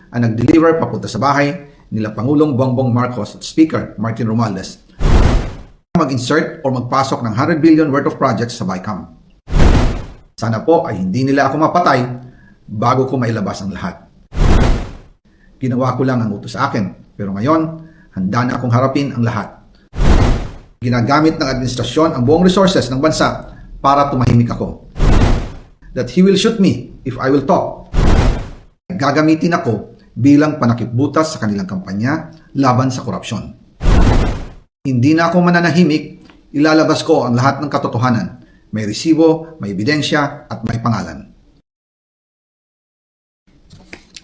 ang nag-deliver papunta sa bahay nila Pangulong Bongbong Marcos at Speaker Martin Romualdez mag-insert o magpasok ng 100 billion worth of projects sa BICAM. Sana po ay hindi nila ako mapatay bago ko mailabas ang lahat. Ginawa ko lang ang utos sa akin, pero ngayon, handa na akong harapin ang lahat. Ginagamit ng administrasyon ang buong resources ng bansa para tumahimik ako. That he will shoot me if I will talk. Gagamitin ako bilang panakipbutas sa kanilang kampanya laban sa korupsyon. Hindi na ako mananahimik, ilalabas ko ang lahat ng katotohanan. May resibo, may ebidensya, at may pangalan.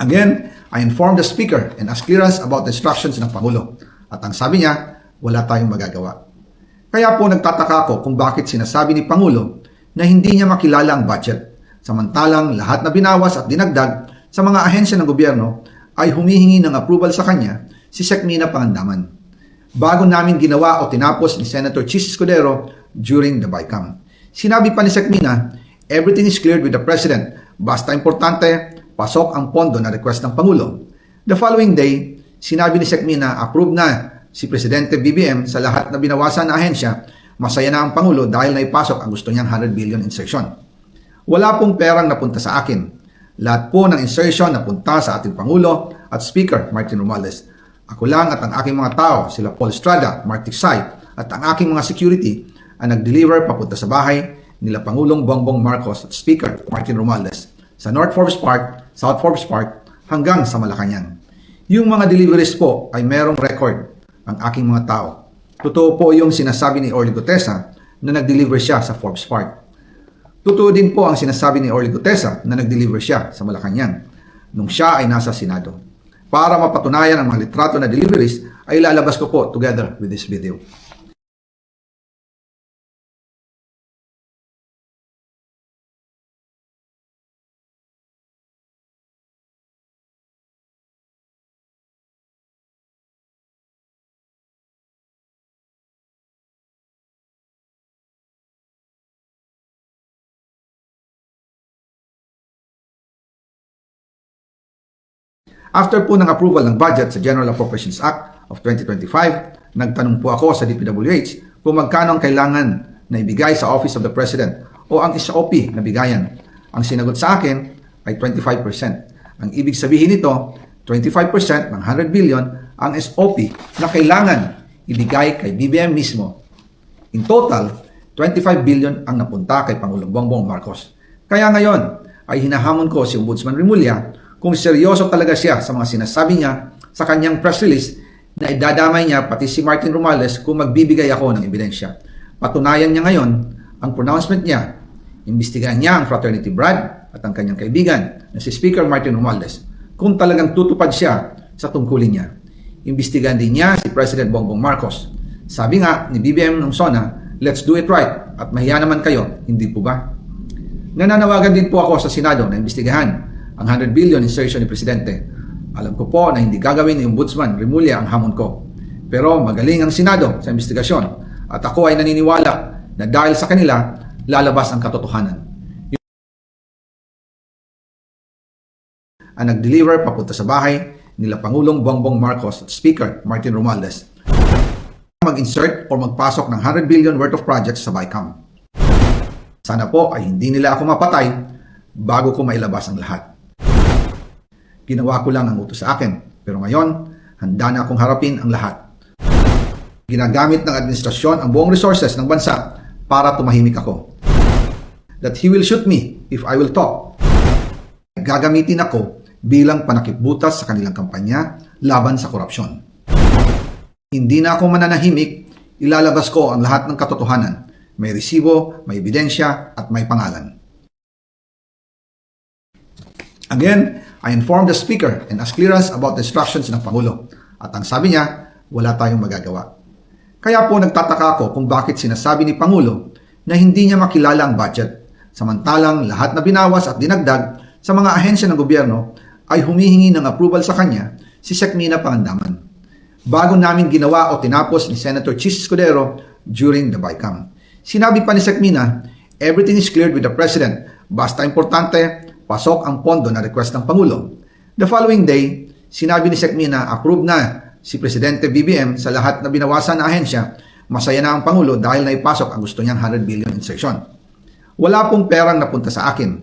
Again, I informed the Speaker and asked clearance about the instructions ng Pangulo. At ang sabi niya, wala tayong magagawa. Kaya po nagtataka ako kung bakit sinasabi ni Pangulo na hindi niya makilala ang budget, samantalang lahat na binawas at dinagdag sa mga ahensya ng gobyerno ay humihingi ng approval sa kanya si Sec. Mina Pangandaman. Bago namin ginawa o tinapos ni Senator Chis Escudero during the BICAM. Sinabi pa ni Sec. Mina, everything is cleared with the President. Basta importante, pasok ang pondo na request ng Pangulo. The following day, sinabi ni Sec. Mina, approve na si Presidente BBM sa lahat na binawasan na ahensya. Masaya na ang Pangulo dahil naipasok ang gusto niyang 100 billion insertion. Wala pong perang napunta sa akin. Lahat po ng insertion napunta sa ating Pangulo at Speaker Martin Romualdez. Ako lang at ang aking mga tao, sila Paul Estrada, Mark Tiksay, at ang aking mga security ang nag-deliver papunta sa bahay nila Pangulong Bongbong Marcos at Speaker Martin Romualdez sa North Forbes Park, South Forbes Park, hanggang sa Malacanang. Yung mga deliveries po ay merong record ang aking mga tao. Totoo po yung sinasabi ni Orly Gutesa na nag-deliver siya sa Forbes Park. Totoo din po ang sinasabi ni Orly Gutesa na nag-deliver siya sa Malacanang nung siya ay nasa Senado. Para mapatunayan ang mga litrato na deliveries, ay ilalabas ko po together with this video. After po ng approval ng budget sa General Appropriations Act of 2025, nagtanong po ako sa DPWH kung magkano ang kailangan na ibigay sa Office of the President o ang SOP na bigayan. Ang sinagot sa akin ay 25%. Ang ibig sabihin nito, 25% ng 100 billion ang SOP na kailangan ibigay kay BBM mismo. In total, 25 billion ang napunta kay Pangulong Bongbong Marcos. Kaya ngayon ay hinahamon ko si Ombudsman Remulla kung seryoso talaga siya sa mga sinasabi niya sa kanyang press release na idadamay niya pati si Martin Romualdez kung magbibigay ako ng ebidensya. Patunayan niya ngayon ang pronouncement niya. Imbestigahan niya ang fraternity Brad at ang kanyang kaibigan na si Speaker Martin Romualdez kung talagang tutupad siya sa tungkulin niya. Imbestigahan din niya si President Bongbong Marcos. Sabi nga ni BBM nung SONA, let's do it right at mahiya naman kayo, hindi po ba? Nananawagan din po ako sa Senado na imbestigahan ang 100 billion insertion ni Presidente. Alam ko po na hindi gagawin ni Ombudsman Remulla ang hamon ko. Pero magaling ang Senado sa investigasyon at ako ay naniniwala na dahil sa kanila, lalabas ang katotohanan. Ang nag-deliver papunta sa bahay nila Pangulong Bongbong Marcos at Speaker Martin Romualdez mag-insert o magpasok ng 100 billion worth of projects sa BICAM. Sana po ay hindi nila ako mapatay bago ko mailabas ang lahat. Ginawa ko lang ang utos sa akin, pero ngayon, handa na akong harapin ang lahat. Ginagamit ng administrasyon ang buong resources ng bansa para tumahimik ako. That he will shoot me if I will talk. Gagamitin ako bilang panakipbutas sa kanilang kampanya laban sa korupsyon. Hindi na ako mananahimik, ilalabas ko ang lahat ng katotohanan. May resibo, may ebidensya, at may pangalan. Again, I informed the Speaker and asked clearance about the instructions ng Pangulo. At ang sabi niya, wala tayong magagawa. Kaya po nagtataka ako kung bakit sinasabi ni Pangulo na hindi niya makilala ang budget, samantalang lahat na binawas at dinagdag sa mga ahensya ng gobyerno ay humihingi ng approval sa kanya si Sec. Mina Pangandaman. Bago namin ginawa o tinapos ni Senator Chis Escudero during the BICAM. Sinabi pa ni Sec. Mina, everything is cleared with the President. Basta importante, pasok ang pondo na request ng Pangulo. The following day, sinabi ni SECMI na approve na si Presidente BBM sa lahat na binawasan na ahensya, masaya na ang Pangulo dahil naipasok ang gusto niyang 100 billion insertion. Wala pong perang napunta sa akin.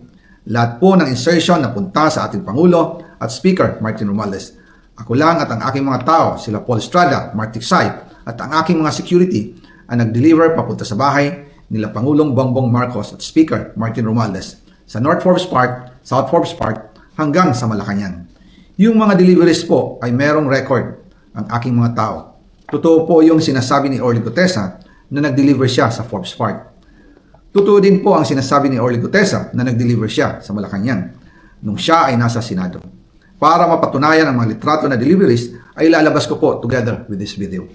Lahat po ng insertion napunta sa ating Pangulo at Speaker Martin Romualdez. Ako lang at ang aking mga tao, sila Paul Estrada, Mark Ticsay, at ang aking mga security ang nag-deliver papunta sa bahay nila Pangulong Bongbong Marcos at Speaker Martin Romualdez sa North Forbes Park, South Forbes Park hanggang sa Malacanang. Yung mga deliveries po ay merong record ang aking mga tao. Totoo po yung sinasabi ni Orly Gutesa na nag-deliver siya sa Forbes Park. Totoo din po ang sinasabi ni Orly Gutesa na nag-deliver siya sa Malacanang nung siya ay nasa Senado. Para mapatunayan ang mga litrato na deliveries ay lalabas ko po together with this video.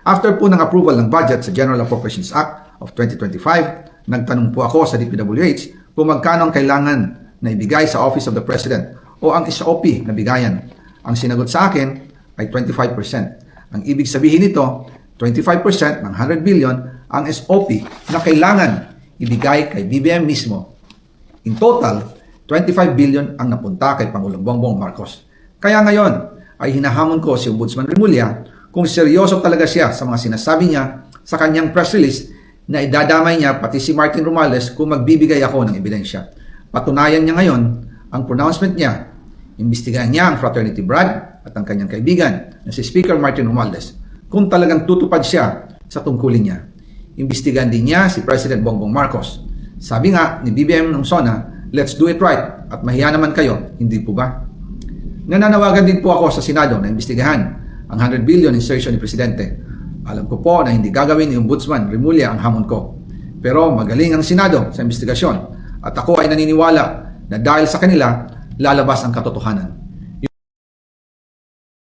After po ng approval ng budget sa General Appropriations Act of 2025, nagtanong po ako sa DPWH kung magkano ang kailangan na ibigay sa Office of the President o ang SOP na bigayan. Ang sinagot sa akin ay 25%. Ang ibig sabihin nito, 25% ng 100 billion ang SOP na kailangan ibigay kay BBM mismo. In total, 25 billion ang napunta kay Pangulong Bongbong Marcos. Kaya ngayon ay hinahamon ko si Ombudsman Remulla kung seryoso talaga siya sa mga sinasabi niya sa kanyang press release na idadamay niya pati si Martin Romualdez kung magbibigay ako ng ebidensya. Patunayan niya ngayon ang pronouncement niya. Imbestigahan niya ang fraternity Brad at ang kanyang kaibigan na si Speaker Martin Romualdez kung talagang tutupad siya sa tungkulin niya. Imbestigahan din niya si President Bongbong Marcos. Sabi nga ni BBM nung SONA, let's do it right at mahiya naman kayo, hindi po ba? Nananawagan din po ako sa Senado na imbestigahan ang 100 billion insertion ni Presidente. Alam ko po na hindi gagawin ni Ombudsman Remulla ang hamon ko. Pero magaling ang Senado sa investigasyon at ako ay naniniwala na dahil sa kanila, lalabas ang katotohanan.